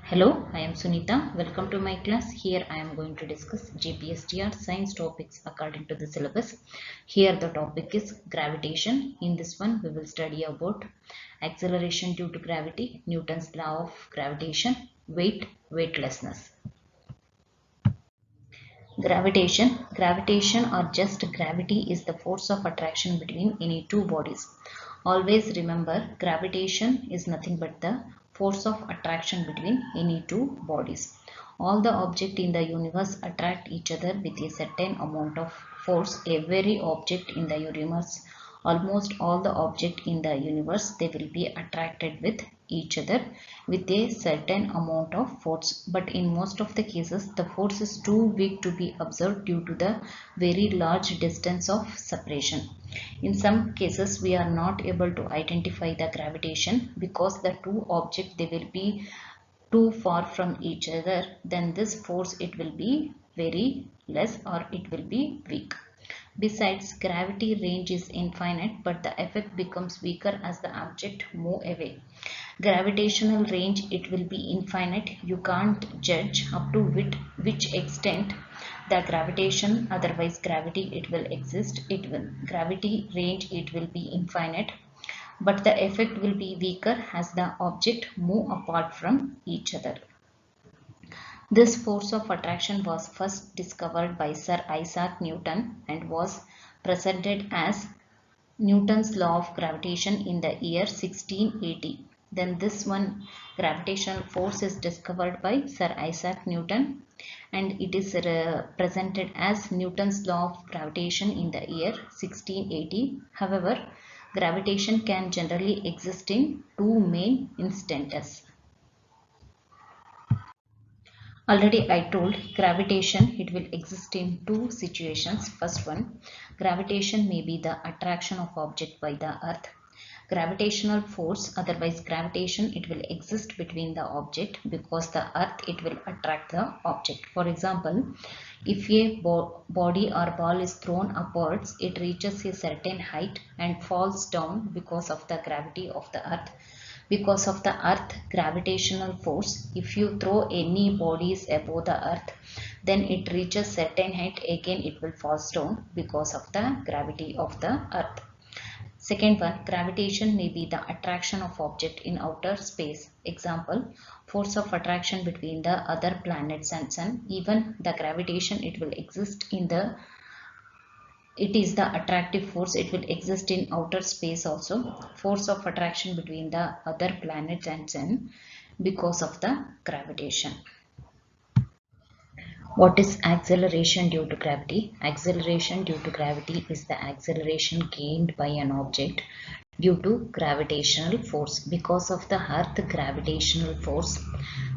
Hello, I am Sunita. Welcome to my class. Here I am going to discuss GPSTR science topics according to the syllabus. Here the topic is gravitation. In this one we will study about acceleration due to gravity, Newton's law of gravitation, weight, weightlessness. Gravitation or just gravity is the force of attraction between any two bodies. Always remember, gravitation is nothing but the force of attraction between any two bodies. All the objects in the universe attract each other with a certain amount of force. Every object in the universe, almost all the objects in the universe, they will be attracted with each other with a certain amount of force, but in most of the cases the force is too weak to be observed due to the very large distance of separation. In some cases we are not able to identify the gravitation because the two objects they will be too far from each other. Then this force it will be very less or it will be weak. Besides, gravity range is infinite, but the effect becomes weaker as the object move away. Gravitational range it will be infinite. You can't judge up to which extent the gravitation, otherwise gravity it will exist. It will gravity range it will be infinite, but the effect will be weaker as the object move apart from each other. This force of attraction was first discovered by Sir Isaac Newton and was presented as Newton's law of gravitation in the year 1680. Then this one gravitational force is discovered by Sir Isaac Newton and it is presented as Newton's law of gravitation in the year 1680. However, gravitation can generally exist in two main instances. Already I told gravitation it will exist in two situations. First one, gravitation may be the attraction of object by the earth. Gravitational force, otherwise gravitation, it will exist between the object because the earth it will attract the object. For example, if a body or ball is thrown upwards, it reaches a certain height and falls down because of the gravity of the earth. Because of the earth gravitational force, if you throw any bodies above the earth, then it reaches certain height, again it will fall down because of the gravity of the earth. Second one, gravitation may be the attraction of object in outer space. Example, force of attraction between the other planets and sun. Even the gravitation it will exist in the, it is the attractive force, it will exist in outer space also. Force of attraction between the other planets and sun because of the gravitation. What is acceleration due to gravity? Acceleration due to gravity is the acceleration gained by an object due to gravitational force. Because of the earth gravitational force,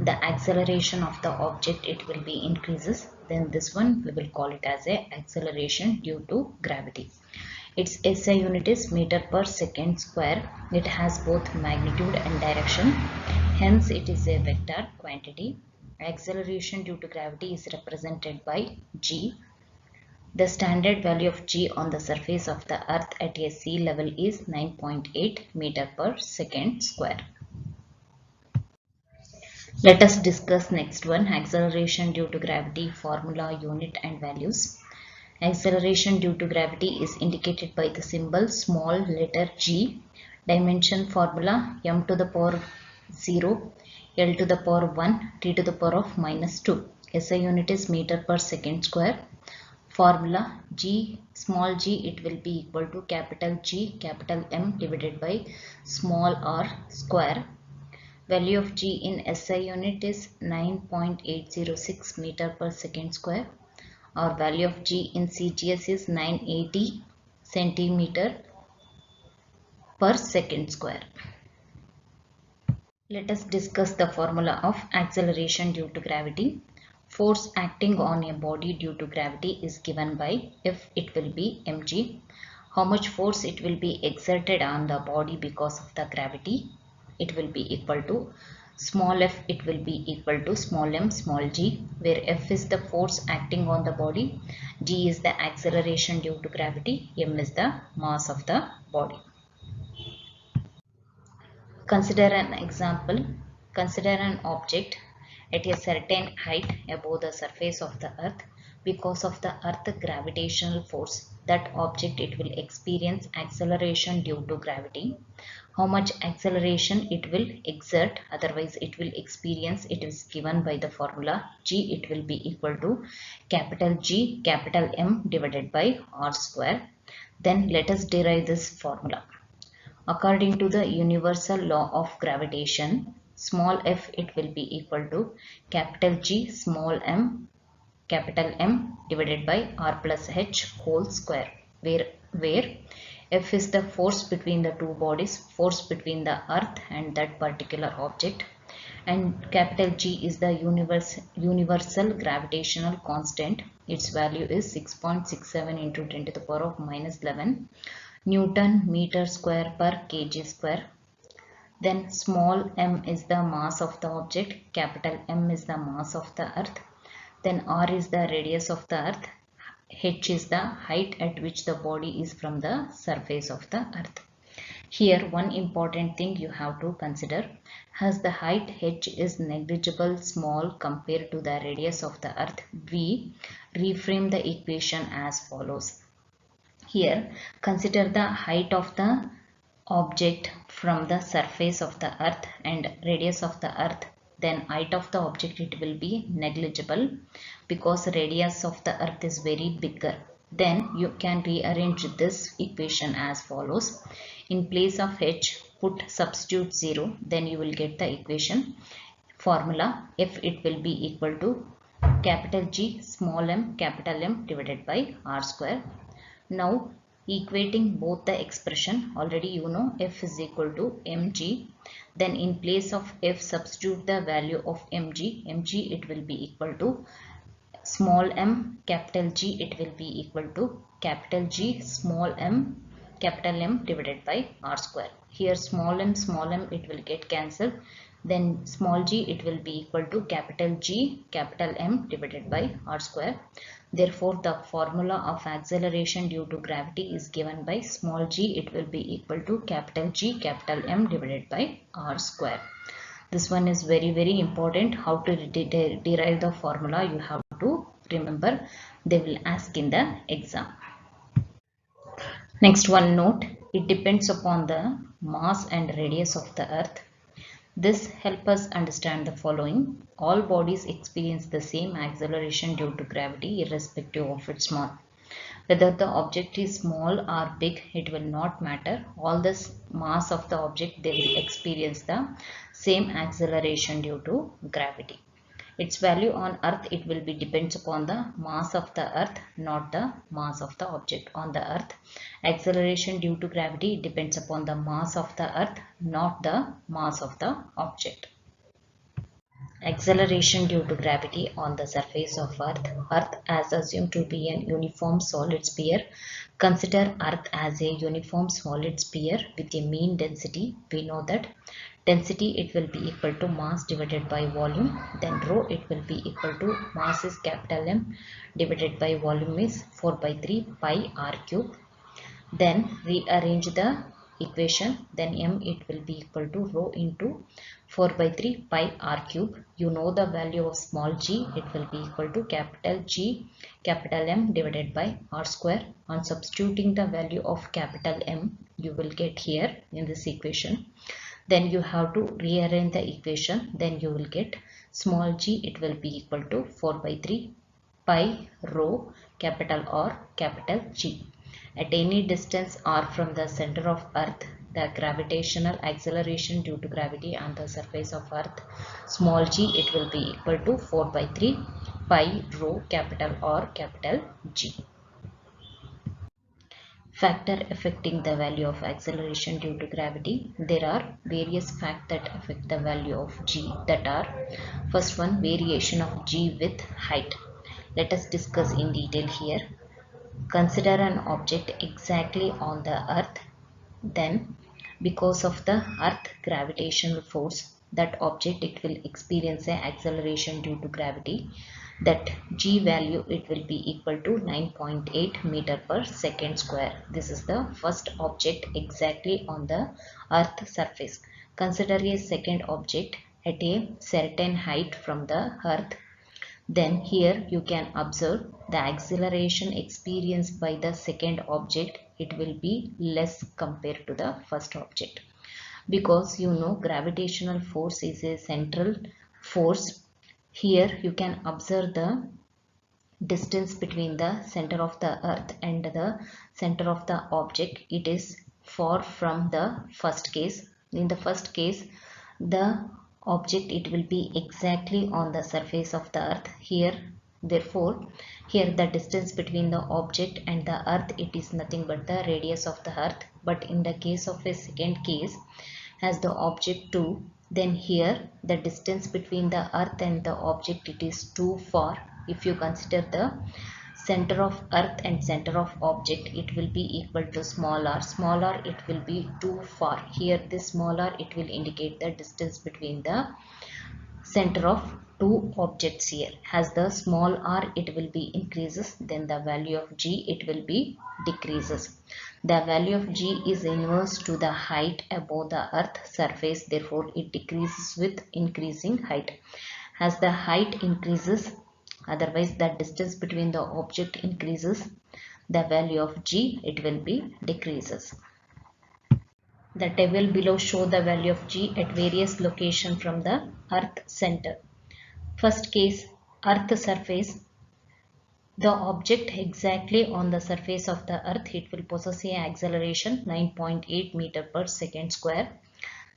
the acceleration of the object it will be increases. Then this one we will call it as a acceleration due to gravity. Its SI unit is meter per second square. It has both magnitude and direction. Hence it is a vector quantity. Acceleration due to gravity is represented by g. The standard value of g on the surface of the earth at a sea level is 9.8 meter per second square. Let us discuss next one, acceleration due to gravity formula, unit and values. Acceleration due to gravity is indicated by the symbol small letter g. Dimension formula m to the power 0, L to the power 1, T to the power of minus 2. SI unit is meter per second square. Formula g, small g it will be equal to capital G, capital M divided by small r square. Value of g in SI unit is 9.806 meter per second square. Our value of g in CGS is 980 centimeter per second square. Let us discuss the formula of acceleration due to gravity. Force acting on a body due to gravity is given by F, it will be mg. How much force it will be exerted on the body because of the gravity? It will be equal to small f, it will be equal to small m small g, where F is the force acting on the body, g is the acceleration due to gravity, m is the mass of the body. Consider an example. Consider an object. at a certain height above the surface of the earth. Because of the earth gravitational force, that object it will experience acceleration due to gravity. How much acceleration it will exert, otherwise it will experience, it is given by the formula G. It will be equal to capital G capital M divided by R square. Then let us derive this formula. According to the universal law of gravitation, small f it will be equal to capital G small m capital M divided by R plus H whole square, where F is the force between the two bodies, force between the earth and that particular object, and capital G is the universal gravitational constant. Its value is 6.67 into 10 to the power of minus 11 Newton meter square per kg square. Then small m is the mass of the object, capital M is the mass of the earth, then R is the radius of the earth, H is the height at which the body is from the surface of the earth. Here one important thing you have to consider, as the height H is negligible small compared to the radius of the earth, we reframe the equation as follows. Here consider the height of the object from the surface of the earth and radius of the earth. Then height of the object it will be negligible because radius of the earth is very bigger. Then you can rearrange this equation as follows. In place of H put substitute 0, then you will get the equation formula F it will be equal to capital G small m capital M divided by R square. Now equating both the expression, already you know F is equal to mg. Then in place of F substitute the value of mg. Mg it will be equal to small m capital G, it will be equal to capital G small m capital M divided by R square. Here small m it will get cancelled. Then small g it will be equal to capital G capital M divided by R square. Therefore, the formula of acceleration due to gravity is given by small g, it will be equal to capital G capital M divided by R square. This one is very important. How to derive the formula you have to remember. They will ask in the exam. Next one note, it depends upon the mass and radius of the earth. This helps us understand the following. All bodies experience the same acceleration due to gravity irrespective of its mass. Whether the object is small or big, it will not matter. All this mass of the object, they will experience the same acceleration due to gravity. Its value on earth, it will be depends upon the mass of the earth, not the mass of the object. On the earth, acceleration due to gravity depends upon the mass of the earth, not the mass of the object. Acceleration due to gravity on the surface of earth. Earth as assumed to be an uniform solid sphere. Consider earth as a uniform solid sphere with a mean density. We know that density it will be equal to mass divided by volume. Then rho it will be equal to mass is capital M divided by volume is 4 by 3 pi r cube. Then rearrange the equation. Then m it will be equal to rho into 4 by 3 pi r cube. You know the value of small g, it will be equal to capital G capital M divided by r square. On substituting the value of capital M, you will get here in this equation. Then you have to rearrange the equation. Then you will get small g, it will be equal to 4 by 3 pi rho capital R capital G. At any distance r from the center of earth, the gravitational acceleration due to gravity on the surface of earth, small g, it will be equal to 4 by 3 pi rho capital R capital G. Factor affecting the value of acceleration due to gravity. There are various factors that affect the value of g, that are, first one, variation of g with height. Let us discuss in detail here. Consider an object exactly on the earth. Then because of the earth gravitational force, that object it will experience an acceleration due to gravity. That g value it will be equal to 9.8 meter per second square. This is the first object exactly on the earth surface. Consider a second object at a certain height from the earth, then here you can observe the acceleration experienced by the second object, it will be less compared to the first object, because you know gravitational force is a central force. Here you can observe the distance between the center of the earth and the center of the object, it is far from the first case. In the first case, the object it will be exactly on the surface of the earth. Here, therefore, here the distance between the object and the earth, it is nothing but the radius of the earth. But in the case of a second case, as the object 2, then here the distance between the earth and the object, it is too far. If you consider the center of earth and center of object, it will be equal to small r, it will be too far. Here this small r, it will indicate the distance between the center of two objects. Here as the small r it will be increases, then the value of g it will be decreases. The value of g is inverse to the height above the earth surface, therefore it decreases with increasing height. As the height increases, otherwise the distance between the object increases, the value of g it will be decreases. The table below show the value of g at various locations from the earth center. First case, earth surface. The object exactly on the surface of the earth, it will possess a acceleration 9.8 meter per second square.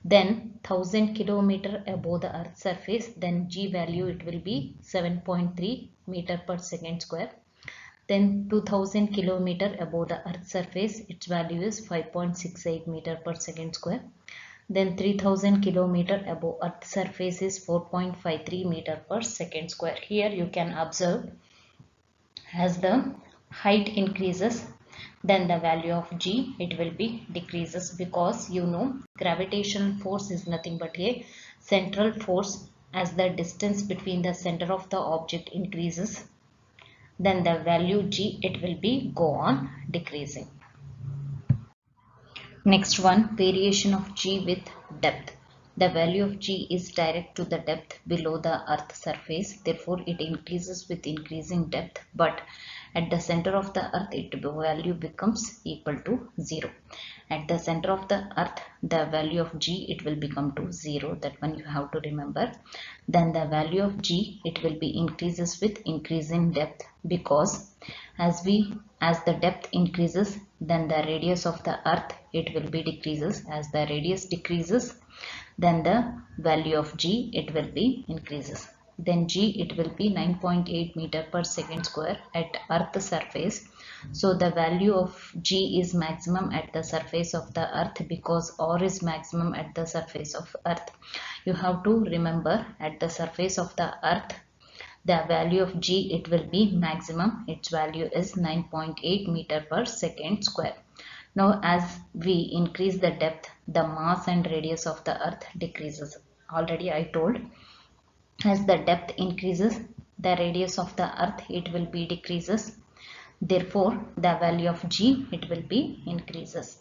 Then 1000 kilometer above the earth surface, then g value it will be 7.3 meter per second square. Then 2000 kilometer above the earth surface, its value is 5.68 meter per second square. Then 3000 kilometer above earth surface is 4.53 meter per second square. Here you can observe as the height increases, then the value of g it will be decreases, because you know gravitational force is nothing but a central force. As the distance between the center of the object increases, then the value g it will be go on decreasing. Next one, variation of g with depth. The value of g is direct to the depth below the earth surface, therefore it increases with increasing depth, but at the center of the earth its value becomes equal to 0. At the center of the earth the value of g it will become to 0, that one you have to remember. Then the value of g it will be increases with increasing depth, because as the depth increases, then the radius of the earth it will be decreases. As the radius decreases, then the value of g it will be increases. Then g it will be 9.8 meter per second square at earth surface. So the value of g is maximum at the surface of the earth, because r is maximum at the surface of earth. You have to remember at the surface of the earth the value of g it will be maximum, its value is 9.8 meter per second square. Now as we increase the depth, the mass and radius of the earth decreases. Already I told, as the depth increases, the radius of the earth it will be decreases, therefore the value of g it will be increases.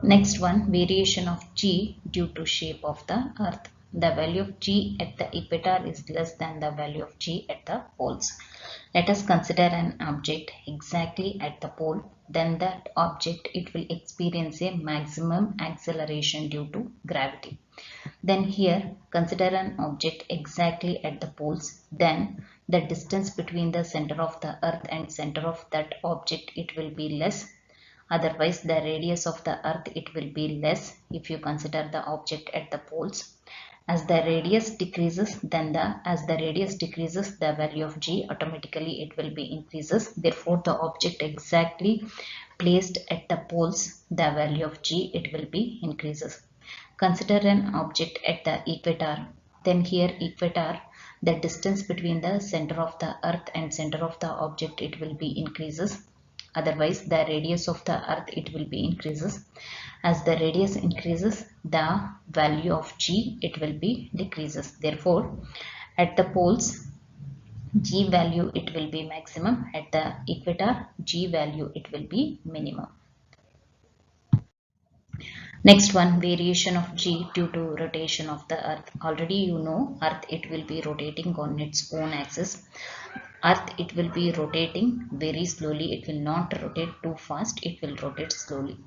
Next one, variation of g due to shape of the earth. The value of g at the equator is less than the value of g at the poles. Let us consider an object exactly at the pole. Then that object it will experience a maximum acceleration due to gravity. Then here consider an object exactly at the poles. Then the distance between the center of the earth and center of that object it will be less. Otherwise the radius of the earth it will be less if you consider the object at the poles. As the radius decreases, then the value of g automatically it will be increases. Therefore the object exactly placed at the poles, the value of g it will be increases. Consider an object at the equator. Then here equator, the distance between the center of the earth and center of the object it will be increases. Otherwise the radius of the earth it will be increases. As the radius increases, the value of g it will be decreases. Therefore at the poles g value it will be maximum, at the equator g value it will be minimum. Next one, variation of g due to rotation of the earth. Already you know earth, it will be rotating on its own axis. Earth, it will be rotating very slowly. It will not rotate too fast. It will rotate slowly.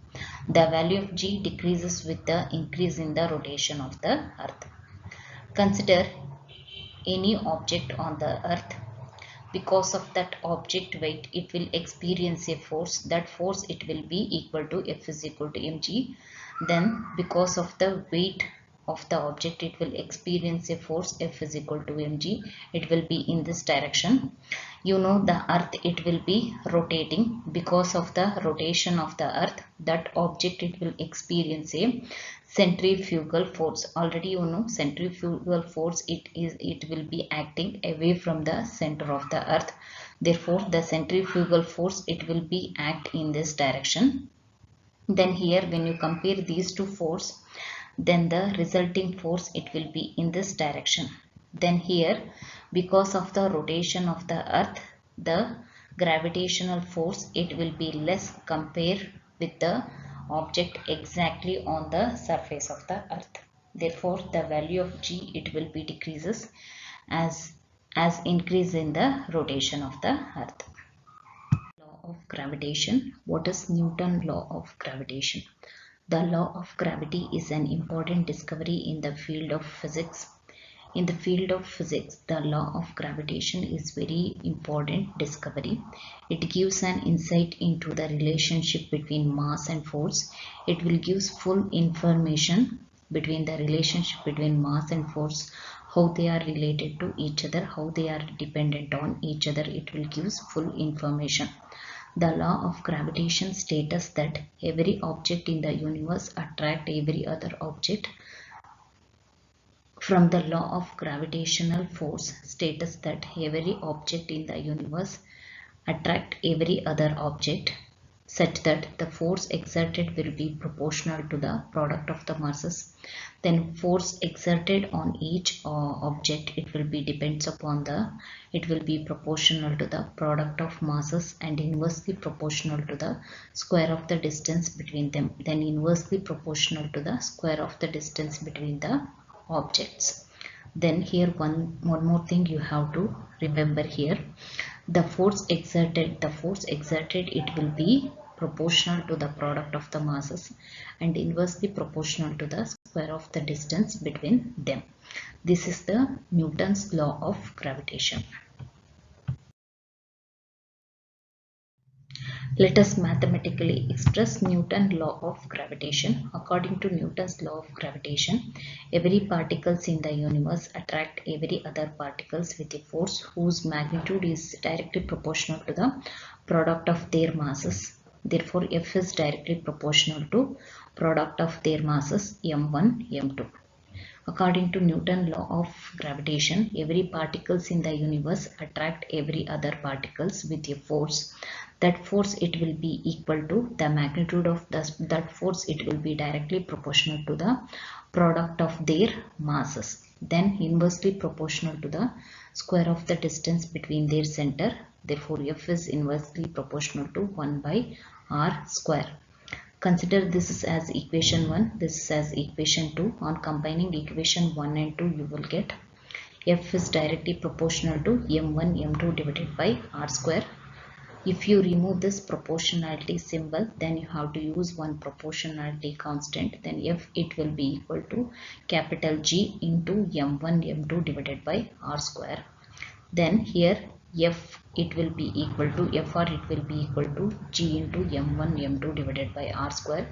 The value of g decreases with the increase in the rotation of the earth. Consider any object on the earth. Because of that object weight, it will experience a force. That force, it will be equal to F is equal to mg. Then because of the weight of the object, it will experience a force F is equal to mg. It will be in this direction. You know the earth, it will be rotating. Because of the rotation of the earth, that object, it will experience a centrifugal force. Already you know centrifugal force, it will be acting away from the center of the earth. Therefore the centrifugal force, it will be act in this direction. Then here when you compare these two force, then the resulting force, it will be in this direction. Then here, because of the rotation of the earth, the gravitational force, it will be less compared with the object exactly on the surface of the earth. Therefore the value of g, it will be decreases as increase in the rotation of the earth. Law of gravitation. What is Newton's law of gravitation? The law of gravity is an important discovery in the field of physics. In the field of physics, the law of gravitation is very important discovery. It gives an insight into the relationship between mass and force. It will give full information between the relationship between mass and force, how they are related to each other, how they are dependent on each other. It will give full information. The law of gravitation states that every object in the universe attracts every other object. From the law of gravitational force states that every object in the universe attracts every other object, such that the force exerted will be proportional to the product of the masses. Then force exerted on each object, it will be depends upon it will be proportional to the product of masses and inversely proportional to the square of the distance between them. Then inversely proportional to the square of the distance between the objects. Then here one more thing you have to remember here. The force exerted, it will be proportional to the product of the masses and inversely proportional to the square of the distance between them. This is the Newton's law of gravitation. Let us mathematically express Newton's law of gravitation. According to Newton's law of gravitation, every particles in the universe attract every other particles with a force whose magnitude is directly proportional to the product of their masses. Therefore, F is directly proportional to product of their masses m1, m2. According to Newton's law of gravitation, every particles in the universe attract every other particles with a force. That force, it will be equal to the magnitude of that force, it will be directly proportional to the product of their masses. Then inversely proportional to the square of the distance between their center. Therefore F is inversely proportional to 1 by r square. Consider this is as equation 1, this is as equation 2. On combining equation 1 and 2, you will get F is directly proportional to m1 m2 divided by r square. If you remove this proportionality symbol, then you have to use one proportionality constant. Then F, it will be equal to capital G into m1 m2 divided by r square. Then here F, it will be equal to Fr, it will be equal to G into m1 m2 divided by r square,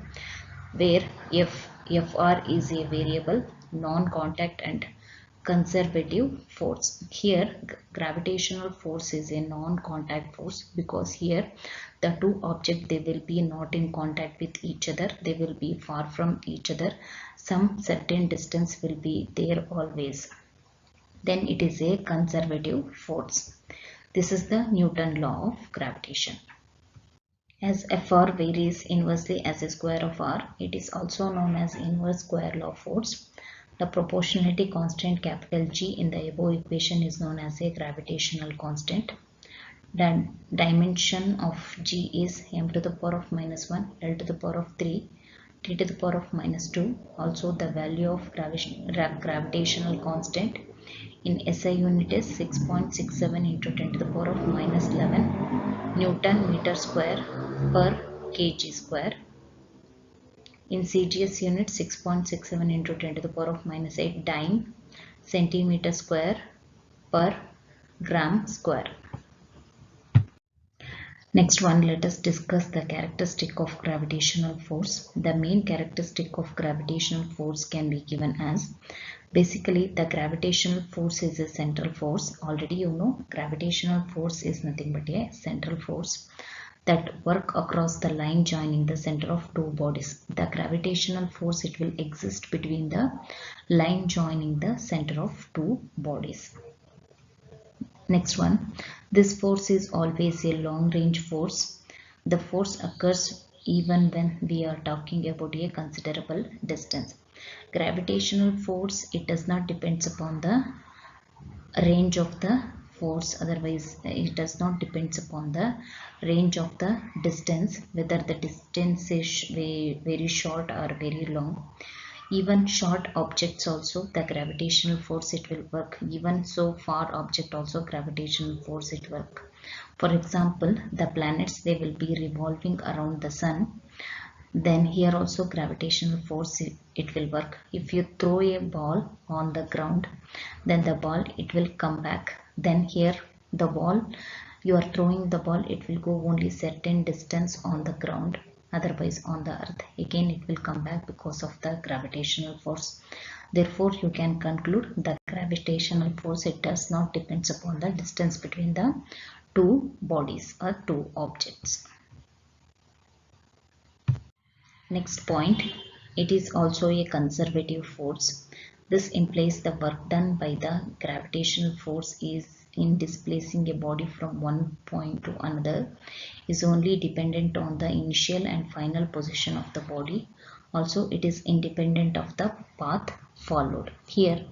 where Fr is a variable, non-contact and conservative force. Here gravitational force is a non-contact force, because here the two objects, they will be not in contact with each other, they will be far from each other, some certain distance will be there always. Then it is a conservative force. This is the Newton law of gravitation. As Fr varies inversely as a square of r, it is also known as inverse square law of force. The proportionality constant capital G in the above equation is known as a gravitational constant. The dimension of G is m to the power of minus 1, L to the power of 3 t to the power of minus 2. Also the value of gravitational constant in SI unit is 6.67 into 10 to the power of minus 11 Newton meter square per kg square. In CGS unit, 6.67 into 10 to the power of minus 8 dyne centimeter square per gram square. Next one, let us discuss the characteristic of gravitational force. The main characteristic of gravitational force can be given as, basically the gravitational force is a central force. Already you know gravitational force is nothing but a central force that work across the line joining the center of two bodies. The gravitational force, it will exist between the line joining the center of two bodies. Next one, this force is always a long range force. The force occurs even when we are talking about a considerable distance. Gravitational force, it does not depend upon the range of the force, otherwise it does not depend upon the range of the distance, whether the distance is very short or very long. Even short objects also the gravitational force it will work. Even so far object also gravitational force it work. For example, the planets, they will be revolving around the sun, then here also gravitational force it will work. If you throw a ball on the ground, then the ball it will come back. Then here the ball, you are throwing the ball, it will go only certain distance on the ground, otherwise on the earth again it will come back because of the gravitational force. Therefore you can conclude the gravitational force, it does not depend upon the distance between the two bodies or two objects. Next point, it is also a conservative force. This implies the work done by the gravitational force is in displacing a body from one point to another is only dependent on the initial and final position of the body. Also, it is independent of the path followed. Here,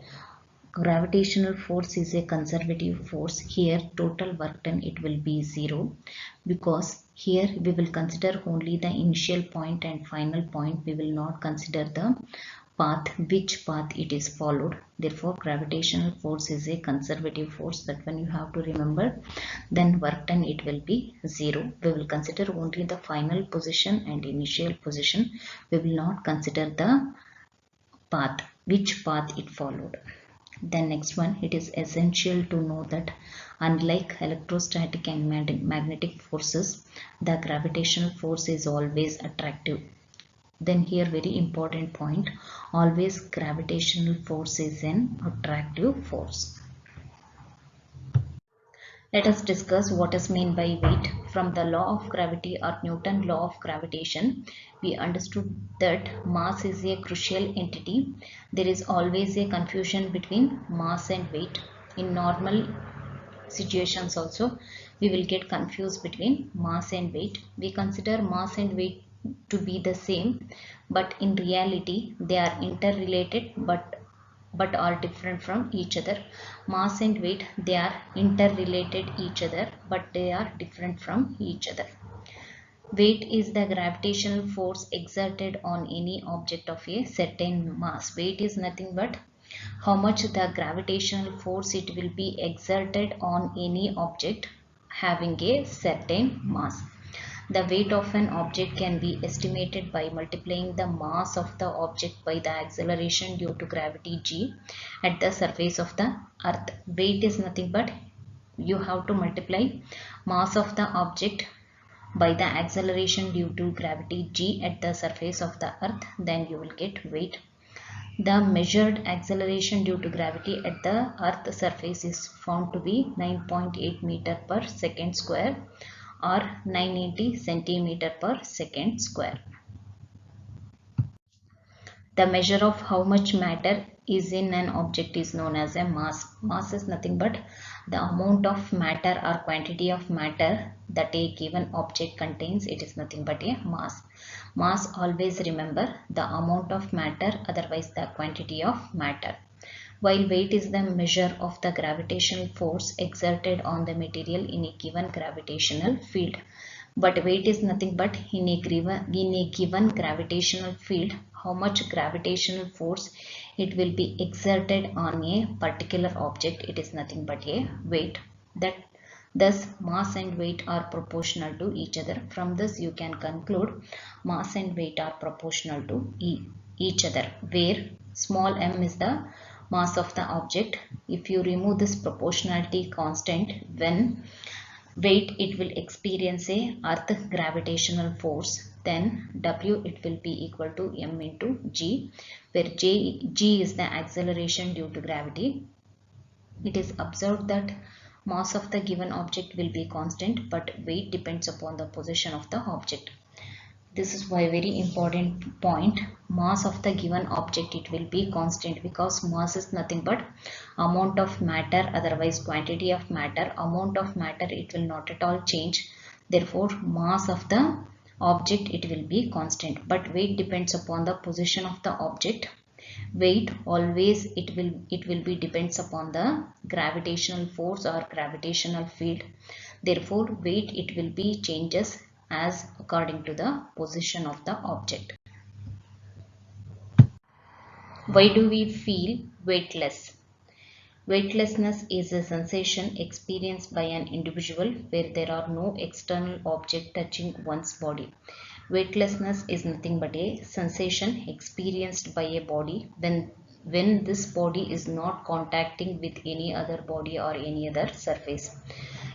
gravitational force is a conservative force. Here total work done it will be 0, because here we will consider only the initial point and final point. We will not consider the path, which path it is followed. Therefore gravitational force is a conservative force. That one you have to remember. Then work done it will be 0. We will consider only the final position and initial position. We will not consider the path, which path it followed. Then next one, it is essential to know that unlike electrostatic and magnetic forces, the gravitational force is always attractive. Then here very important point, always gravitational force is an attractive force. Let us discuss what is meant by weight. From the law of gravity or Newton law of gravitation, we understood that mass is a crucial entity. There is always a confusion between mass and weight. In normal situations also, we will get confused between mass and weight. We consider mass and weight to be the same, but in reality they are interrelated but are different from each other. Mass and weight, they are interrelated each other, but they are different from each other. Weight is the gravitational force exerted on any object of a certain mass. Weight is nothing but how much the gravitational force it will be exerted on any object having a certain mass. The weight of an object can be estimated by multiplying the mass of the object by the acceleration due to gravity g at the surface of the earth. Weight is nothing but you have to multiply mass of the object by the acceleration due to gravity g at the surface of the earth, then you will get weight. The measured acceleration due to gravity at the earth surface is found to be 9.8 meter per second square or 980 centimeter per second square. The measure of how much matter is in an object is known as a mass. Mass is nothing but the amount of matter or quantity of matter that a given object contains. It is nothing but a mass. Mass, always remember the amount of matter, otherwise the quantity of matter. While weight is the measure of the gravitational force exerted on the material in a given gravitational field. But weight is nothing but in a given gravitational field, how much gravitational force it will be exerted on a particular object. It is nothing but a weight. That thus mass and weight are proportional to each other. From this you can conclude mass and weight are proportional to each other, where small m is the mass of the object. If you remove this proportionality constant, when weight it will experience a earth gravitational force, then W it will be equal to m into g, where g is the acceleration due to gravity. It is observed that mass of the given object will be constant, but weight depends upon the position of the object. This is why very important point, mass of the given object it will be constant, because mass is nothing but amount of matter, otherwise quantity of matter. Amount of matter it will not at all change, therefore mass of the object it will be constant. But weight depends upon the position of the object. Weight always it will be depends upon the gravitational force or gravitational field. Therefore weight it will be changes as according to the position of the object. Why do we feel weightless? Weightlessness is a sensation experienced by an individual where there are no external object touching one's body. Weightlessness is nothing but a sensation experienced by a body when this body is not contacting with any other body or any other surface.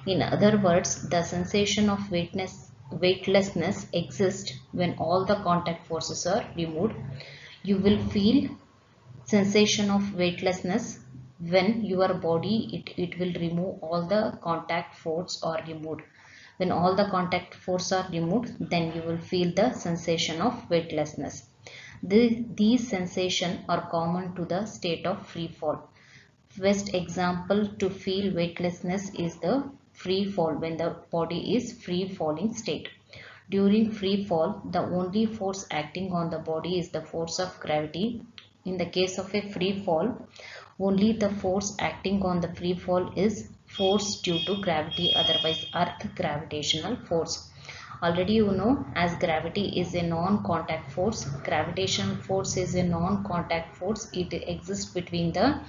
In other words, the sensation of weightlessness exists when all the contact forces are removed. You will feel sensation of weightlessness when your body it will remove all the contact force are removed. When all the contact force are removed, then you will feel the sensation of weightlessness. These sensations are common to the state of free fall. Best example to feel weightlessness is the free fall, when the body is free falling state. During free fall, the only force acting on the body is the force of gravity. In the case of a free fall, only the force acting on the free fall is force due to gravity, otherwise earth gravitational force. Already you know, as gravity is a non-contact force, gravitational force is a non-contact force. It exists between the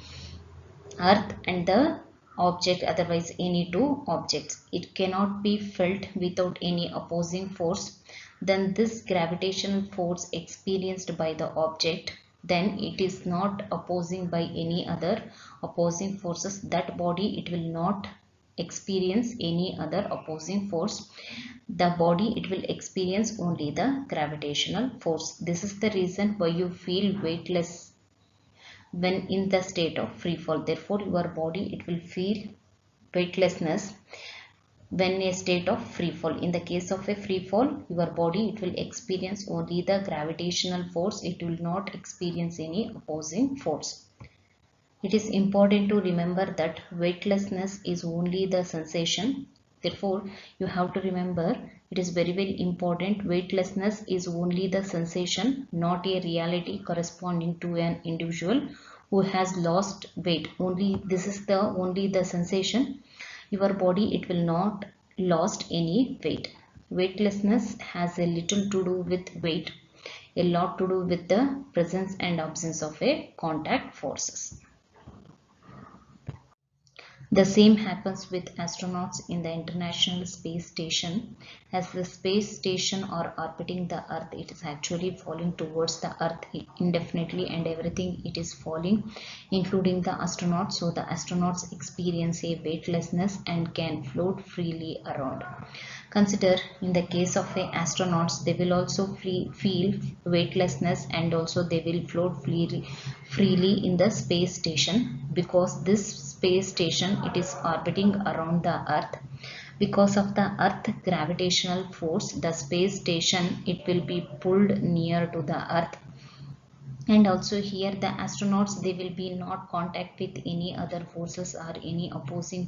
earth and the object, otherwise any two objects. It cannot be felt without any opposing force. Then this gravitational force experienced by the object, then it is not opposing by any other opposing forces. That body it will not experience any other opposing force. The body it will experience only the gravitational force. This is the reason why you feel weightless when in the state of free fall. Therefore your body it will feel weightlessness when a state of free fall. In the case of a free fall, your body it will experience only the gravitational force. It will not experience any opposing force. It is important to remember that weightlessness is only the sensation. Therefore you have to remember, it is very important, weightlessness is only the sensation, not a reality corresponding to an individual who has lost weight. Only this is the only the sensation. Your body it will not lost any weight. Weightlessness has a little to do with weight, a lot to do with the presence and absence of a contact forces. The same happens with astronauts in the International Space Station. As the space station are orbiting the Earth, it is actually falling towards the Earth indefinitely, and everything it is falling, including the astronauts. So the astronauts experience a weightlessness and can float freely around. Consider in the case of a astronauts, they will also feel weightlessness, and also they will float freely in the space station, because this space station it is orbiting around the Earth. Because of the Earth gravitational force, the space station it will be pulled near to the Earth. And also here the astronauts they will be not contact with any other forces or any opposing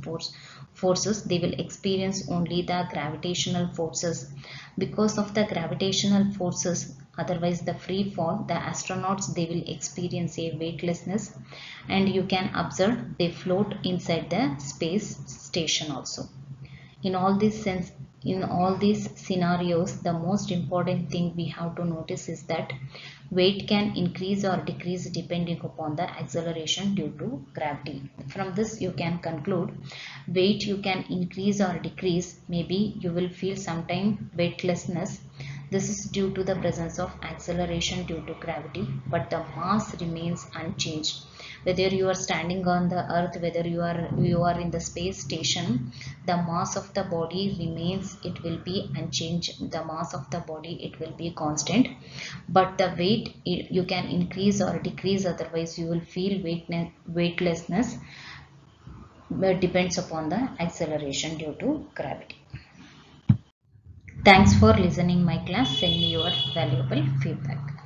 forces. They will experience only the gravitational forces. Because of the gravitational forces, otherwise the free fall, the astronauts they will experience a weightlessness, and you can observe they float inside the space station also. In all these In all these scenarios, the most important thing we have to notice is that weight can increase or decrease depending upon the acceleration due to gravity. From this you can conclude weight you can increase or decrease. Maybe you will feel sometime weightlessness. This is due to the presence of acceleration due to gravity, but the mass remains unchanged. Whether you are standing on the earth, whether you are in the space station, the mass of the body remains, it will be unchanged. The mass of the body, it will be constant, but the weight, you can increase or decrease, otherwise you will feel weightlessness, but depends upon the acceleration due to gravity. Thanks for listening my class. Send me your valuable feedback.